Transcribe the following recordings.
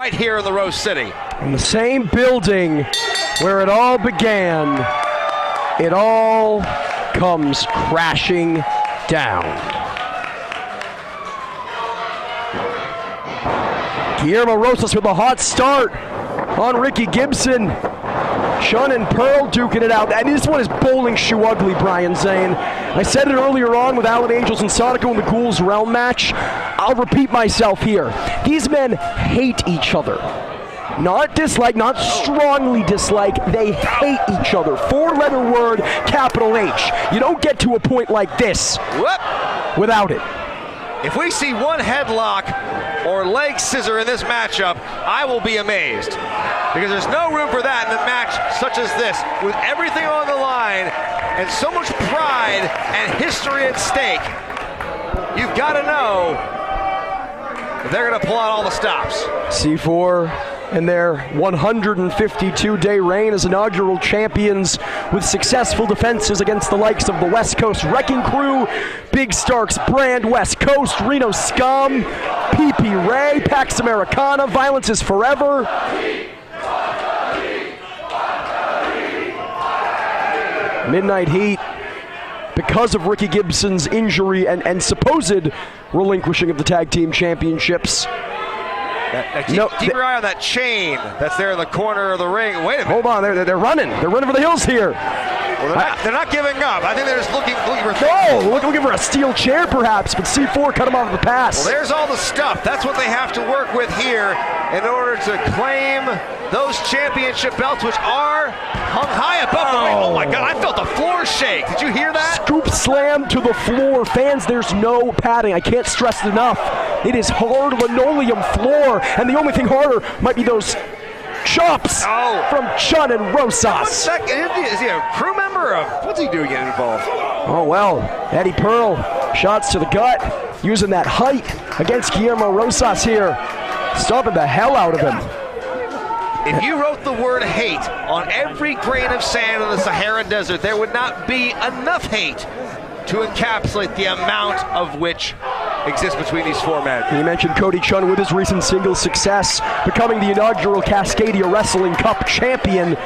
Right here in the Rose City. In the same building where it all began, it all comes crashing down. Guillermo Rosas with a hot start on Ricky Gibson. Chun and Pearl duking it out. And this one is bowling shoe ugly, Brian Zane. I said it earlier on with Alan Angels and Sonico in the Ghouls Realm match. I'll repeat myself here. These men hate each other. Not dislike, not strongly dislike, they hate each other. Four-letter word, capital H. You don't get to a point like this without it. If we see one headlock or leg scissor in this matchup, I will be amazed. Because there's no room for that in a match such as this, with everything on the line and so much pride and history at stake. You've got to know that they're going to pull out all the stops. C4 and their 152-day reign as inaugural champions with successful defenses against the likes of the West Coast Wrecking Crew, Big Starks Brand, West Coast, Reno Scum, PP Ray, Pax Americana, Violence is Forever. Midnight Heat, because of Ricky Gibson's injury and supposed relinquishing of the tag team championships. Keep your eye on that chain that's there in the corner of the ring. Wait a minute. Hold on, they're running. They're running for the hills here. Well, they're not giving up. I think they're just looking for things. Looking for a steel chair perhaps, but C4 cut him off the pass. Well, there's all the stuff. That's what they have to work with here in order to claim those championship belts, which are hung high above the ring. Oh my God, I felt the floor shake. Did you hear that? Scoop slam to the floor. Fans, there's no padding. I can't stress it enough. It is hard linoleum floor, and the only thing harder might be those chops from Chun and Rosas. 1 second, is he a crew member? What's he doing getting involved? Oh well, Eddie Pearl, shots to the gut, using that height against Guillermo Rosas here, stomping the hell out of him. If you wrote the word hate on every grain of sand in the Saharan desert, there would not be enough hate to encapsulate the amount of which exists between these four men. You mentioned Cody Chun with his recent singles success, becoming the inaugural Cascadia Wrestling Cup champion.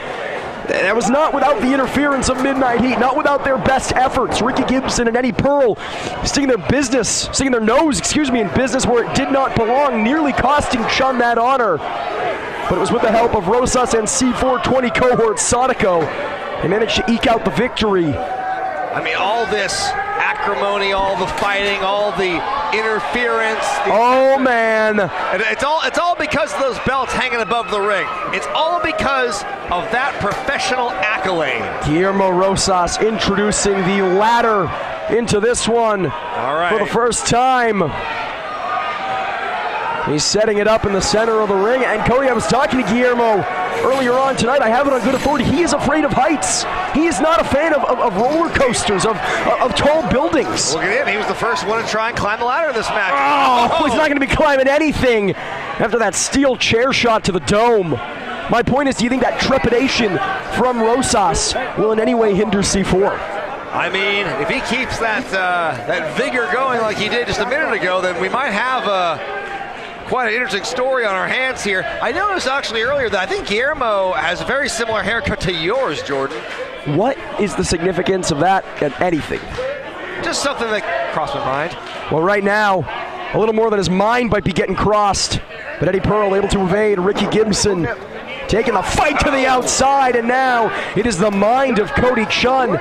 That was not without the interference of Midnight Heat, not without their best efforts. Ricky Gibson and Eddie Pearl sticking their nose in business where it did not belong, nearly costing Chun that honor. But it was with the help of Rosas and C420 cohort Sonico. They managed to eke out the victory. I mean, all this acrimony, all the fighting, all the interference. Oh man! It's all because of those belts hanging above the ring. It's all because of that professional accolade. Guillermo Rosas introducing the ladder into this one for the first time. He's setting it up in the center of the ring. And Cody, I was talking to Guillermo earlier on tonight. I have it on good authority. He is afraid of heights. He is not a fan of roller coasters, of tall buildings. Look at him. He was the first one to try and climb the ladder in this match. Oh, he's not going to be climbing anything after that steel chair shot to the dome. My point is, do you think that trepidation from Rosas will in any way hinder C4? I mean, if he keeps that vigor going like he did just a minute ago, then we might have quite an interesting story on our hands here. I noticed actually earlier that I think Guillermo has a very similar haircut to yours, Jordan. What is the significance of that at anything? Just something that crossed my mind. Well, right now, a little more than his mind might be getting crossed. But Eddie Pearl able to evade Ricky Gibson, taking the fight to the outside, and now it is the mind of Cody Chun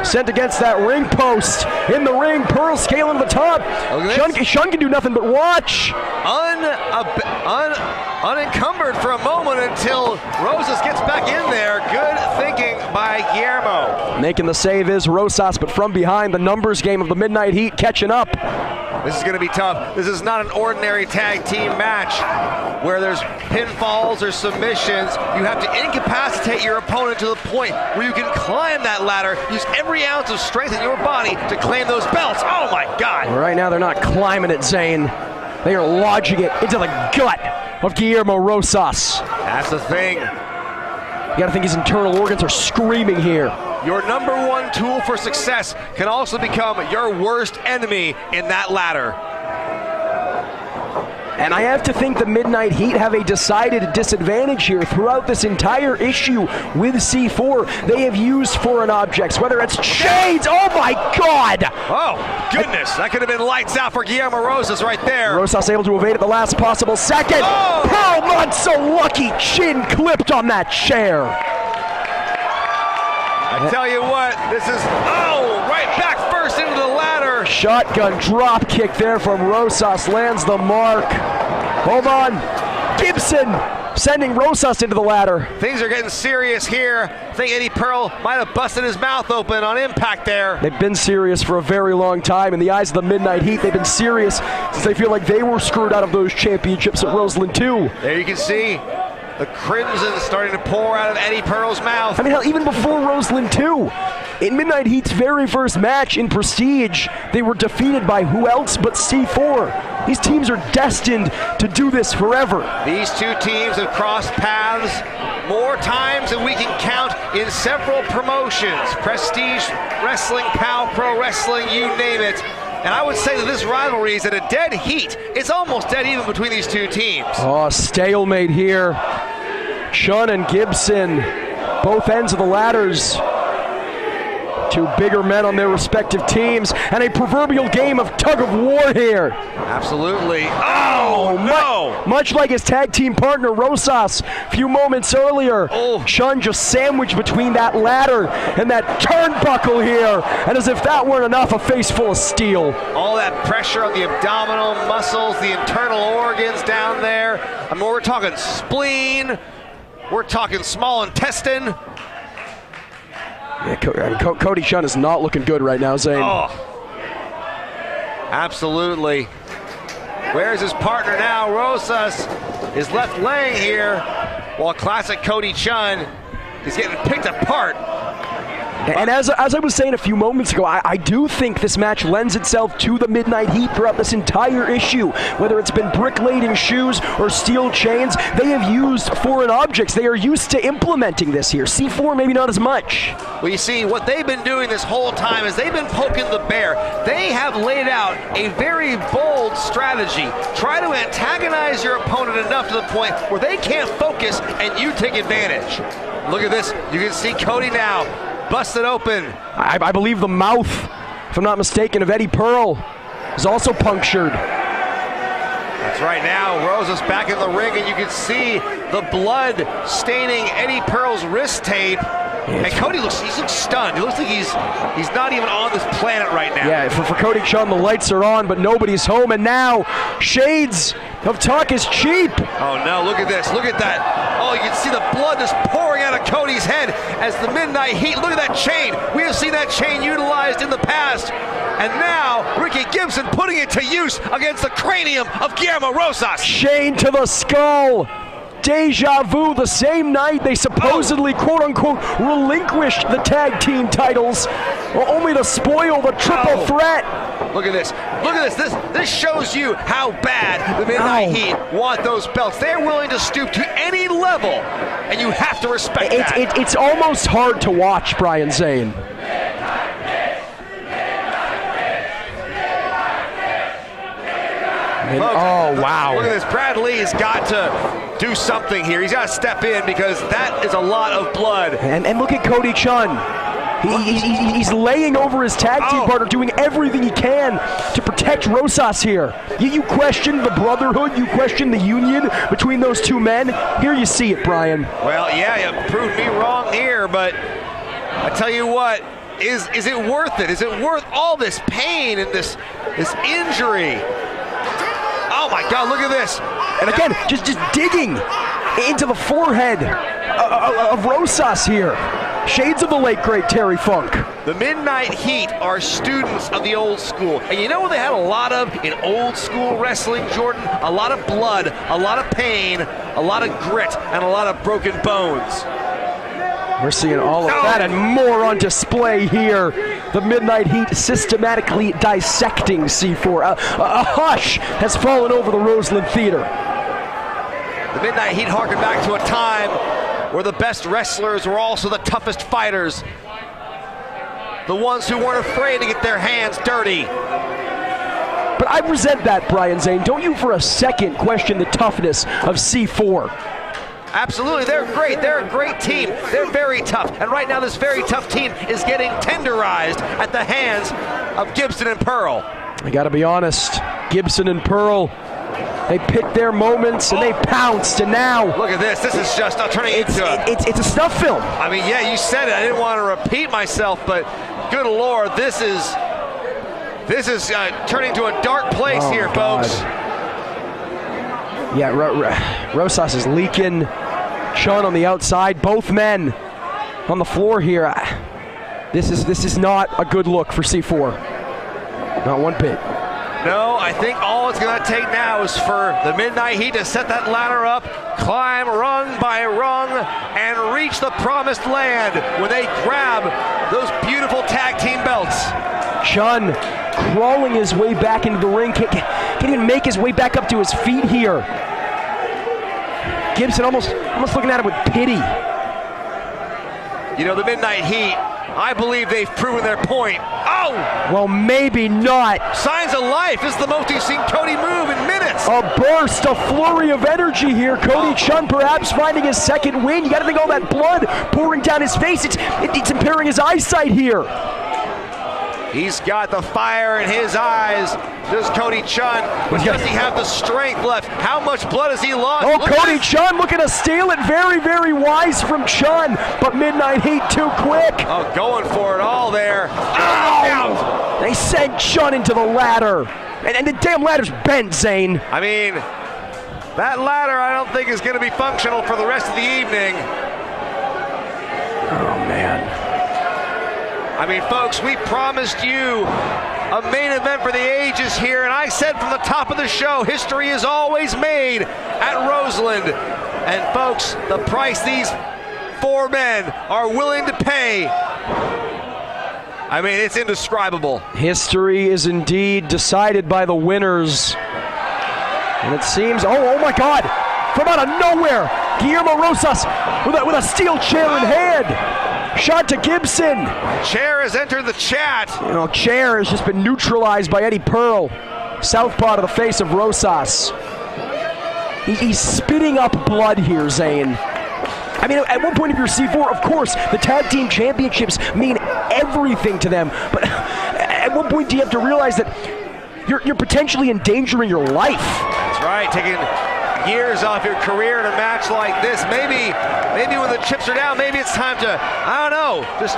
sent against that ring post. In the ring, Pearl scaling to the top. Chun can do nothing but watch. Unencumbered for a moment until Rosas gets back in there. Good thinking by Guillermo. Making the save is Rosas, but from behind, the numbers game of the Midnight Heat catching up. This is going to be tough. This is not an ordinary tag team match where there's pinfalls or submissions. You have to incapacitate your opponent to the point where you can climb that ladder, use every ounce of strength in your body to claim those belts. Oh my God. Right now they're not climbing it, Zane. They are lodging it into the gut of Guillermo Rosas. That's the thing. You gotta think his internal organs are screaming here. Your number one tool for success can also become your worst enemy in that ladder. And I have to think the Midnight Heat have a decided disadvantage here throughout this entire issue with C4. They have used foreign objects, whether it's Shades. Oh my God! Oh, goodness. That could have been lights out for Guillermo Rosas right there. Rosas able to evade at the last possible second. Oh! Pearl not so lucky. Chin clipped on that chair. I tell you what, this is, right back first into the ladder. Shotgun drop kick there from Rosas, lands the mark. Hold on. Gibson sending Rosas into the ladder. Things are getting serious here. I think Eddie Pearl might have busted his mouth open on impact there. They've been serious for a very long time. In the eyes of the Midnight Heat, they've been serious since they feel like they were screwed out of those championships at Roseland 2. There you can see the crimson starting to pour out of Eddie Pearl's mouth. I mean, hell, even before Roseland 2, in Midnight Heat's very first match in Prestige, they were defeated by who else but C4. These teams are destined to do this forever. These two teams have crossed paths more times than we can count in several promotions. Prestige Wrestling, POW Pro Wrestling, you name it. And I would say that this rivalry is at a dead heat. It's almost dead even between these two teams. Oh, stalemate here. Chun and Gibson, both ends of the ladders. Two bigger men on their respective teams, and a proverbial game of tug of war here. Absolutely. Oh, no! Much like his tag team partner, Rosas, a few moments earlier. Chun just sandwiched between that ladder and that turnbuckle here. And as if that weren't enough, a face full of steel. All that pressure on the abdominal muscles, the internal organs down there. I mean, we're talking spleen. We're talking small intestine. Yeah, Cody Chun is not looking good right now, Zane. Oh, absolutely. Where's his partner now? Rosas is left laying here while classic Cody Chun is getting picked apart. And as I was saying a few moments ago, I do think this match lends itself to the Midnight Heat throughout this entire issue. Whether it's been brick-laden shoes or steel chains, they have used foreign objects. They are used to implementing this here. C4 maybe not as much. Well, you see, what they've been doing this whole time is they've been poking the bear. They have laid out a very bold strategy. Try to antagonize your opponent enough to the point where they can't focus and you take advantage. Look at this. You can see Cody now busted open. I believe the mouth, if I'm not mistaken, of Eddie Pearl is also punctured. That's right. Now Rosas back in the ring, and you can see the blood staining Eddie Pearl's wrist tape. And Cody looks stunned. He looks like he's not even on this planet right now. Yeah, for Cody Chun, the lights are on, but nobody's home. And now, shades of talk is cheap. Oh no, look at this. Look at that. Oh, you can see the blood just pouring out of Cody's head as the Midnight Heat. Look at that chain. We have seen that chain utilized in the past. And now, Ricky Gibson putting it to use against the cranium of Guillermo Rosas. Chain to the skull. Deja vu, the same night they supposedly, quote-unquote, relinquished the tag team titles, only to spoil the triple threat. Look at this. Look at this. This shows you how bad the Midnight Heat want those belts. They're willing to stoop to any level, and you have to respect that. It's almost hard to watch, Brian Zane. Folks, oh, wow. Look at this. Brad Lee's got to do something here. He's got to step in because that is a lot of blood. And look at Cody Chun. He's laying over his tag team partner, doing everything he can to protect Rosas here. You question the brotherhood, you question the union between those two men. Here you see it, Brian. Well, yeah, you proved me wrong here, but I tell you what, is it worth it? Is it worth all this pain and this injury? Oh my God, look at this. And again, just digging into the forehead of Rosas here. Shades of the late, great Terry Funk. The Midnight Heat are students of the old school. And you know what they had a lot of in old school wrestling, Jordan? A lot of blood, a lot of pain, a lot of grit, and a lot of broken bones. We're seeing all of that and more on display here. The Midnight Heat systematically dissecting C4. A hush has fallen over the Roseland Theater. The Midnight Heat harken back to a time where the best wrestlers were also the toughest fighters. The ones who weren't afraid to get their hands dirty. But I resent that, Brian Zane. Don't you for a second question the toughness of C4. Absolutely, they're great. They're a great team. They're very tough. And right now, this very tough team is getting tenderized at the hands of Gibson and Pearl. I gotta be honest, Gibson and Pearl, they picked their moments and they pounced, and now look at this. This is just turning into it's a snuff film. I mean, yeah, you said it. I didn't want to repeat myself, but good Lord, this is turning to a dark place here, God. folks. Yeah, Rosas is leaking. Sean on the outside. Both men on the floor here. This is not a good look for C4. Not one bit. No, I think all it's going to take now is for the Midnight Heat to set that ladder up, climb rung by rung, and reach the promised land when they grab those beautiful tag team belts. Sean crawling his way back into the ring, can't even make his way back up to his feet here. Gibson almost looking at him with pity. You know, the Midnight Heat, I believe they've proven their point. Oh! Well, maybe not. Signs of life. This is the most you've seen Cody move in minutes. A burst, a flurry of energy here. Cody Chun perhaps finding his second win. You got to think all that blood pouring down his face. It's impairing his eyesight here. He's got the fire in his eyes. Does Cody Chun, but does he have the strength left? How much blood has he lost? Oh, Cody Chun looking to steal it. Very, very wise from Chun, but Midnight Heat too quick. Oh, going for it all there. Ow! They sent Chun into the ladder. And the damn ladder's bent, Zane. I mean, that ladder I don't think is going to be functional for the rest of the evening. Oh, man. I mean, folks, we promised you a main event for the ages here, and I said from the top of the show, history is always made at Roseland. And folks, the price these four men are willing to pay, I mean, it's indescribable. History is indeed decided by the winners. And it seems, oh my God, from out of nowhere, Guillermo Rosas with a steel chair in hand. Shot to Gibson. Chair has entered the chat. You know, Chair has just been neutralized by Eddie Pearl. Southpaw to the face of Rosas. He's spitting up blood here, Zane. I mean, at one point if you're C4, of course, the tag team championships mean everything to them. But at one point do you have to realize that you're potentially endangering your life. That's right, taking years off your career in a match like this. Maybe when the chips are down, maybe it's time to, I don't know, just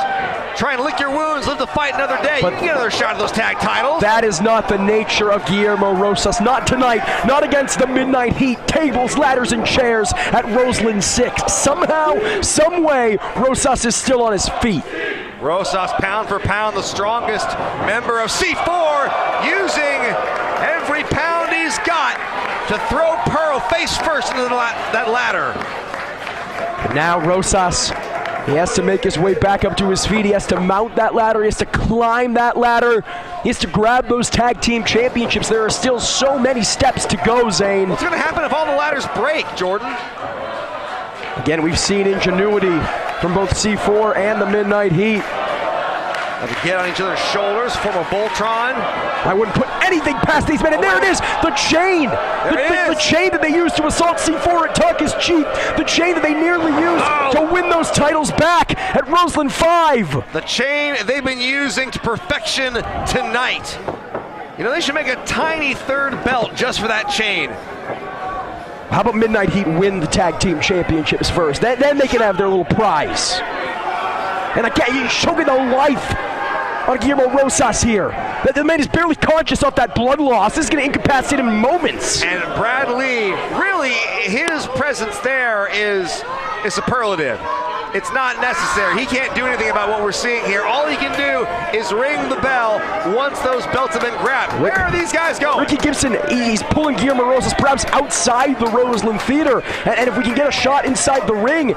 try and lick your wounds, live to fight another day. But you can get another shot at those tag titles. That is not the nature of Guillermo Rosas. Not tonight, not against the Midnight Heat. Tables, ladders, and chairs at Roseland 6. Somehow, some way, Rosas is still on his feet. Rosas, pound for pound, the strongest member of C4, using every pound he's got to throw Pearl face first into that ladder. Now Rosas, he has to make his way back up to his feet. He has to mount that ladder. He has to climb that ladder. He has to grab those tag team championships. There are still so many steps to go, Zane. What's going to happen if all the ladders break, Jordan? Again, we've seen ingenuity from both C4 and the Midnight Heat. To get on each other's shoulders, form a Voltron. I wouldn't put anything past these men. And there it is, the chain. The chain that they used to assault C4 at Tuck is cheap. The chain that they nearly used to win those titles back at Roseland 5. The chain they've been using to perfection tonight. You know, they should make a tiny third belt just for that chain. How about Midnight Heat win the tag team championships first? Then they can have their little prize. And again, he's choking the life on Guillermo Rosas here. The man is barely conscious of that blood loss. This is going to incapacitate him in moments. And Brad Lee, really, his presence there is superlative. It's not necessary. He can't do anything about what we're seeing here. All he can do is ring the bell once those belts have been grabbed. Where are these guys going? Ricky Gibson, he's pulling Guillermo Rosas perhaps outside the Roseland Theater. And if we can get a shot inside the ring,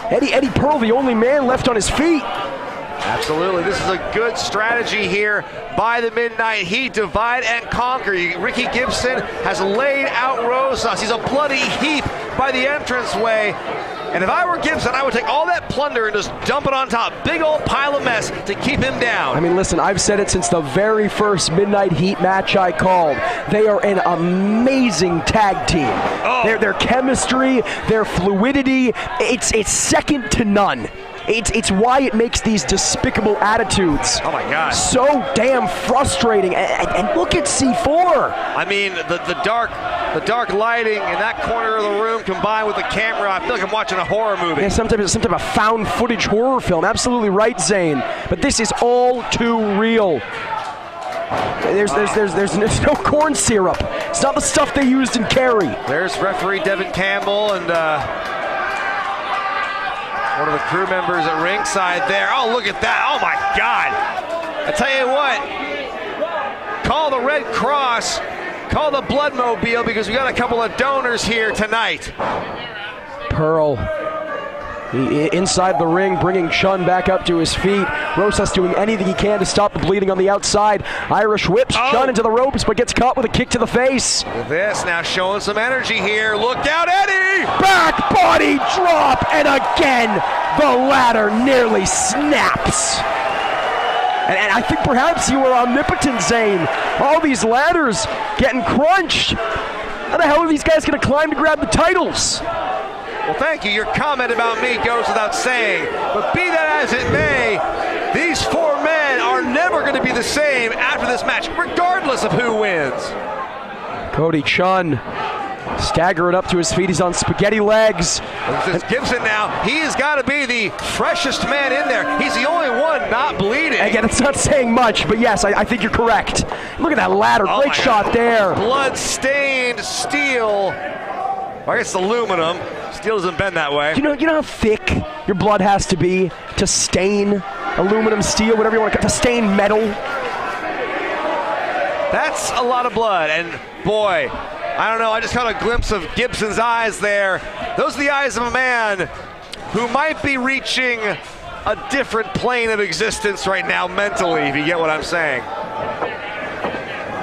Eddie Pearl, the only man left on his feet. Absolutely. This is a good strategy here by the Midnight Heat. Divide and conquer. Ricky Gibson has laid out Rosas. He's a bloody heap by the entranceway. And if I were Gibson, I would take all that plunder and just dump it on top. Big old pile of mess to keep him down. I mean, listen, I've said it since the very first Midnight Heat match I called. They are an amazing tag team. Oh. Their chemistry, their fluidity, it's second to none. It's why it makes these despicable attitudes oh my God, so damn frustrating. And look at C4. I mean, the dark lighting in that corner of the room combined with the camera, I feel like I'm watching a horror movie. Yeah, some type of found footage horror film. Absolutely right, Zane. But this is all too real. There's no corn syrup. It's not the stuff they used in Kerry. There's referee Devin Campbell and one of the crew members at ringside there. Oh, look at that. Oh, my God. I tell you what, call the Red Cross, call the Bloodmobile, because we got a couple of donors here tonight. Pearl inside the ring, bringing Chun back up to his feet. Rosas doing anything he can to stop the bleeding on the outside. Irish whips Chun into the ropes, but gets caught with a kick to the face. This now showing some energy here. Look out, Eddie! Back body drop, and again, the ladder nearly snaps. And I think perhaps you were omnipotent, Zane. All these ladders getting crunched. How the hell are these guys going to climb to grab the titles? Well, thank you. Your comment about me goes without saying. But be that as it may, these four men are never going to be the same after this match, regardless of who wins. Cody Chun staggering up to his feet. He's on spaghetti legs. This is Gibson now. He has got to be the freshest man in there. He's the only one not bleeding. Again, it's not saying much, but yes, I think you're correct. Look at that ladder. Great shot there. Blood-stained steel. I guess aluminum. Steel doesn't bend that way. You know how thick your blood has to be to stain aluminum, steel, whatever you want to stain metal? That's a lot of blood, and boy, I don't know, I just caught a glimpse of Gibson's eyes there. Those are the eyes of a man who might be reaching a different plane of existence right now mentally, if you get what I'm saying.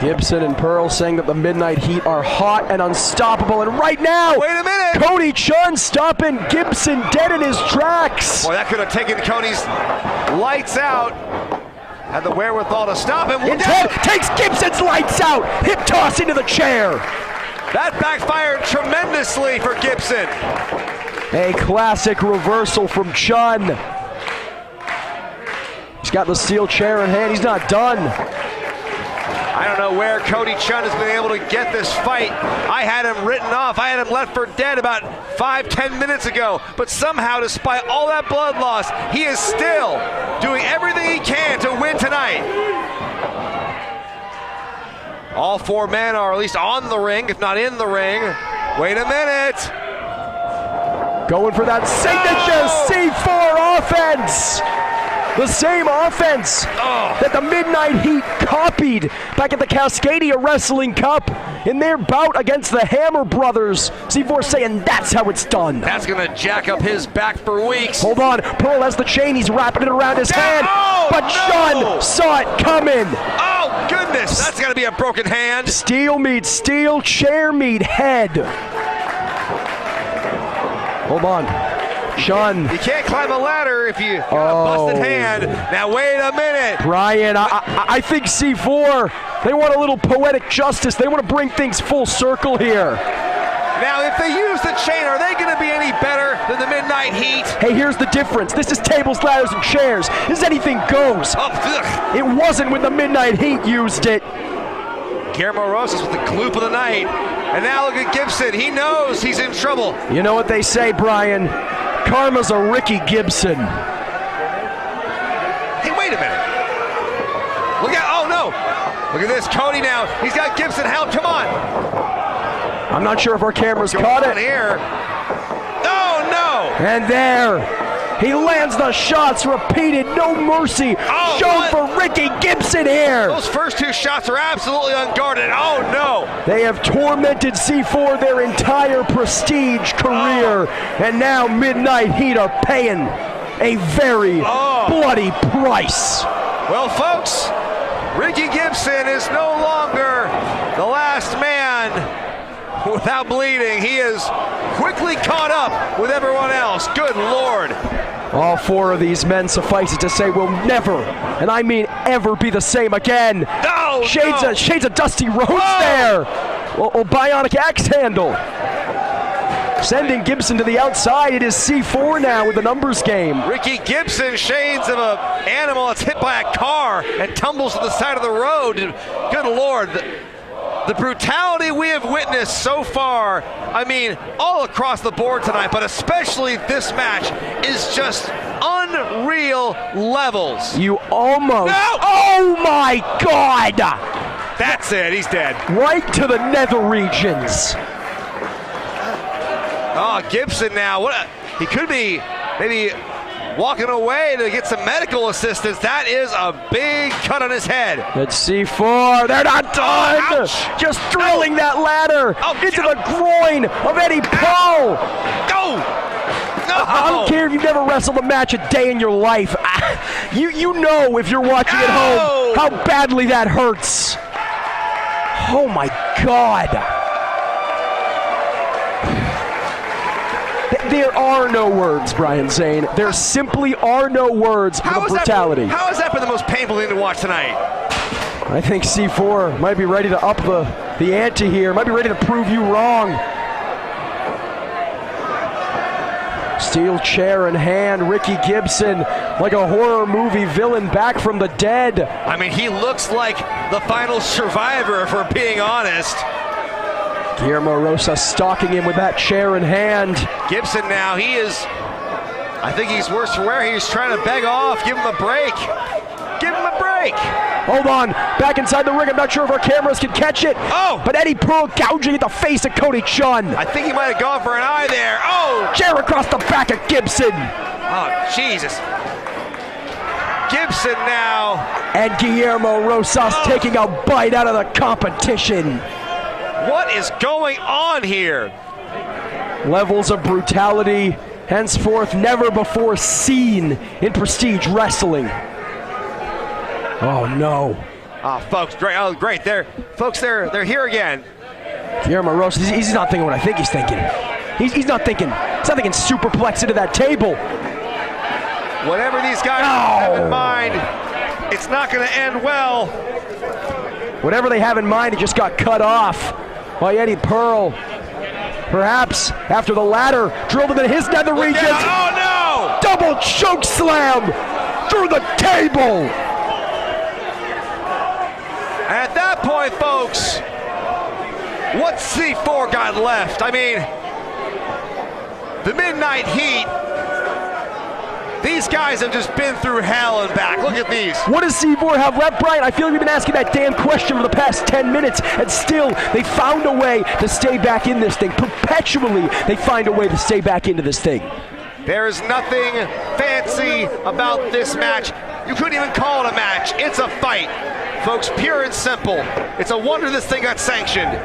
Gibson and Pearl saying that the Midnight Heat are hot and unstoppable, and right now, wait a minute! Cody Chun stopping Gibson dead in his tracks. Boy, that could have taken Cody's lights out. Had the wherewithal to stop him. Instead, takes Gibson's lights out. Hip toss into the chair. That backfired tremendously for Gibson. A classic reversal from Chun. He's got the steel chair in hand. He's not done. I don't know where Cody Chun has been able to get this fight. I had him written off. I had him left for dead about 5-10 minutes ago. But somehow, despite all that blood loss, he is still doing everything he can to win tonight. All four men are at least on the ring, if not in the ring. Wait a minute. Going for that signature C4 offense. The same offense that the Midnight Heat copied back at the Cascadia Wrestling Cup in their bout against the Hammer Brothers. C4 saying that's how it's done. That's going to jack up his back for weeks. Hold on. Pearl has the chain. He's wrapping it around his hand. But Chun saw it coming. Oh, goodness. That's got to be a broken hand. Steel meets steel. Chair meet head. Hold on. Chun. You can't climb a ladder if you got a busted hand. Now wait a minute. Brian, I think C4, they want a little poetic justice. They want to bring things full circle here. Now if they use the chain, are they going to be any better than the Midnight Heat? Hey, here's the difference. This is tables, ladders, and chairs. This is anything goes. Oh, it wasn't when the Midnight Heat used it. Guillermo Rosas with the gloop of the night. And now look at Gibson. He knows he's in trouble. You know what they say, Brian? Karma's a Ricky Gibson. Hey, wait a minute. Look at, oh no. Look at this, Cody now. He's got Gibson held, come on. I'm not sure if our camera's caught it. Here. Oh no. And there. He lands the shots repeated, no mercy shown for Ricky Gibson here. Those first two shots are absolutely unguarded. Oh no. They have tormented C4 their entire prestige career, and now Midnight Heat are paying a very bloody price. Well, folks, Ricky Gibson is no longer the last man without bleeding. He is quickly caught up with everyone else. Good Lord. All four of these men, suffice it to say, will never, and I mean ever, be the same again. No, Shades of Dusty Rhodes there. Well, bionic axe handle. Sending Gibson to the outside. It is C4 now with the numbers game. Ricky Gibson, shades of an animal that's hit by a car and tumbles to the side of the road. Good Lord. The brutality we have witnessed so far, I mean, all across the board tonight, but especially this match, is just unreal levels. You almost... No! Oh my God! That's it, he's dead. Right to the nether regions. Oh, Gibson now, he could be maybe walking away to get some medical assistance. That is a big cut on his head. It's C4. They're not done. Ouch. Just drilling that ladder into the groin of Eddie Pearl. Go! No! I don't care if you've never wrestled a match a day in your life. You know if you're watching at home how badly that hurts. Oh my God. There are no words, Brian Zane. There simply are no words for the brutality. How has that been the most painful thing to watch tonight? I think C4 might be ready to up the ante here. Might be ready to prove you wrong. Steel chair in hand, Ricky Gibson, like a horror movie villain back from the dead. I mean, he looks like the final survivor, if we're being honest. Guillermo Rosa stalking him with that chair in hand. Gibson now, I think he's worse for wear. He's trying to beg off. Give him a break. Give him a break. Hold on, back inside the ring. I'm not sure if our cameras can catch it. Oh! But Eddie Pearl gouging at the face of Cody Chun. I think he might have gone for an eye there. Oh! Chair across the back of Gibson. Oh, Jesus. Gibson now. And Guillermo Rosas taking a bite out of the competition. What is going on here? Levels of brutality, henceforth never before seen in Prestige Wrestling. Oh no. Oh, folks, great. Oh, great. They're here again. Guillermo Rosas, he's not thinking what I think he's thinking. He's not thinking superplex into that table. Whatever these guys have in mind, it's not going to end well. Whatever they have in mind, it just got cut off by Eddie Pearl. Perhaps after the ladder drilled into his nether regions. Oh no! Double choke slam through the table. At that point, folks, what's C4 got left? I mean, the Midnight Heat. These guys have just been through hell and back. Look at these. What does C4 have left, Brian? I feel like we've been asking that damn question for the past 10 minutes, and still they found a way to stay back in this thing. Perpetually, they find a way to stay back into this thing. There is nothing fancy about this match. You couldn't even call it a match. It's a fight. Folks, pure and simple. It's a wonder this thing got sanctioned.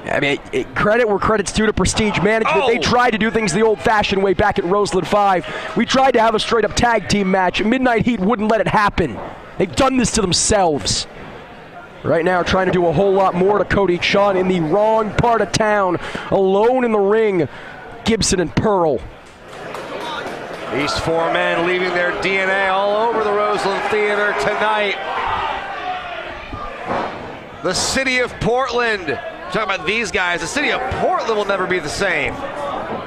I mean, credit where credit's due to Prestige Management. They tried to do things the old-fashioned way back at Roseland 5. We tried to have a straight-up tag team match. Midnight Heat wouldn't let it happen. They've done this to themselves. Right now, trying to do a whole lot more to Cody Chun in the wrong part of town. Alone in the ring, Gibson and Pearl. These four men leaving their DNA all over the Roseland Theater tonight. The city of Portland. Talking about these guys, the city of Portland will never be the same.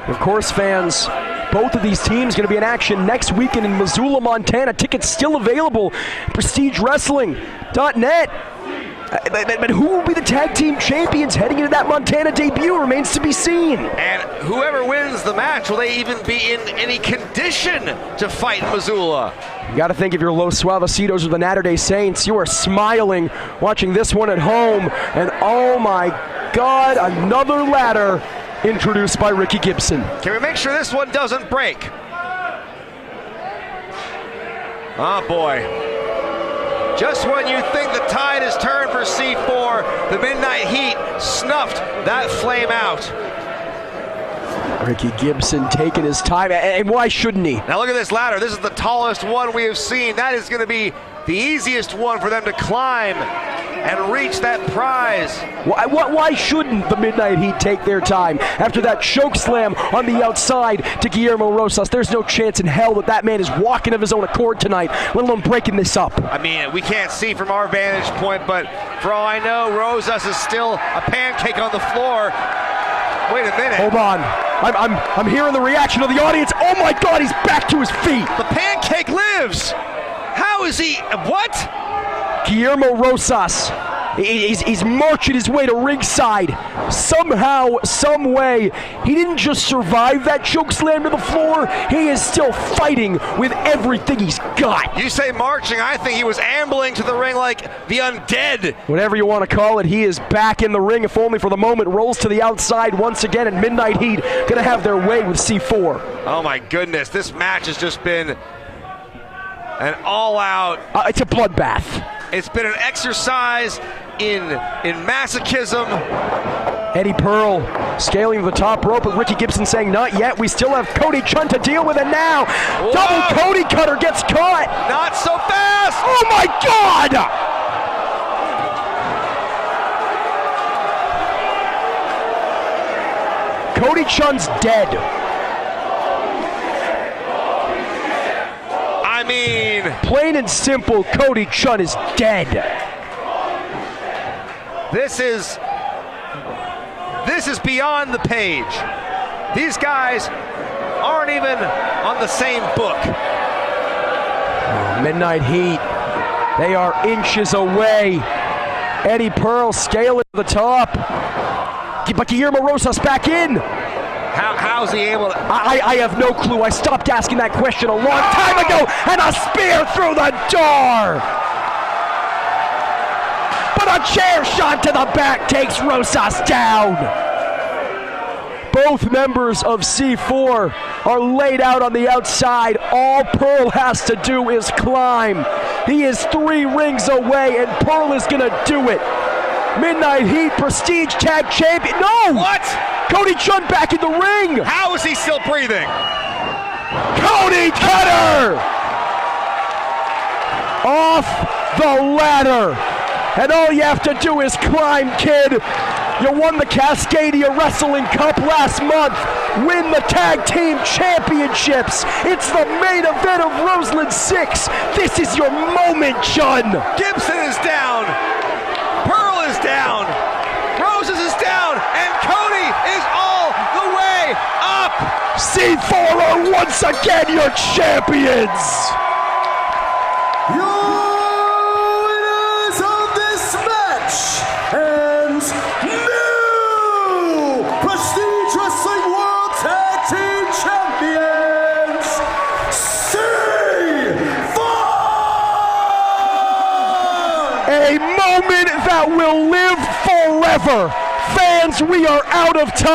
Of course, fans, both of these teams going to be in action next weekend in Missoula, Montana. Tickets still available. PrestigeWrestling.net. But who will be the tag team champions heading into that Montana debut remains to be seen. And whoever wins the match, will they even be in any condition to fight in Missoula? You got to think if you're Los Suavecitos or the Natterday Saints, you are smiling watching this one at home. And oh my God, another ladder introduced by Ricky Gibson. Can we make sure this one doesn't break? Oh boy. Just when you think the tide has turned for C4, the Midnight Heat snuffed that flame out. Ricky Gibson taking his time, and why shouldn't he? Now look at this ladder. This is the tallest one we have seen. That is going to be the easiest one for them to climb and reach that prize. Why shouldn't the Midnight Heat take their time after that choke slam on the outside to Guillermo Rosas? There's no chance in hell that that man is walking of his own accord tonight, let alone breaking this up. I mean, we can't see from our vantage point, but for all I know, Rosas is still a pancake on the floor. Wait a minute. Hold on. I'm hearing the reaction of the audience. Oh my God, he's back to his feet. The pancake lives. How is he? What? Guillermo Rosas. He's marching his way to ringside. Somehow, some way, he didn't just survive that choke slam to the floor. He is still fighting with everything he's got. You say marching, I think he was ambling to the ring like the undead. Whatever you want to call it, he is back in the ring, if only for the moment. Rolls to the outside once again, and Midnight Heat going to have their way with C4. Oh my goodness, this match has just been an all-out... it's a bloodbath. It's been an exercise in masochism. Eddie Pearl scaling to the top rope, with Ricky Gibson saying not yet. We still have Cody Chun to deal with, it now. Whoa. Double Cody cutter gets caught. Not so fast. Oh my God! Cody Chun's dead. I mean, plain and simple, Cody Chun is dead. This is beyond the page. These guys aren't even on the same book. Midnight Heat, they are inches away. Eddie Pearl scaling to the top. But Guillermo Rosas back in. How's he able to? I have no clue. I stopped asking that question a long time ago, and a spear through the door. But a chair shot to the back takes Rosas down. Both members of C4 are laid out on the outside. All Pearl has to do is climb. He is 3 rings away, and Pearl is gonna do it. Midnight Heat Prestige Tag Champion. No! What? Cody Chun back in the ring. How is he still breathing? Cody Cutter! Off the ladder. And all you have to do is climb, kid. You won the Cascadia Wrestling Cup last month. Win the Tag Team Championships. It's the main event of Roseland 6. This is your moment, Chun. Gibson is down. Pearl is down. Rosas is down. And Cody is all the way up. C4 are once again your champions. Your winners of this match and new Prestige Wrestling World Tag Team Champions, C4! A moment that will live forever. Fans, we are out of time.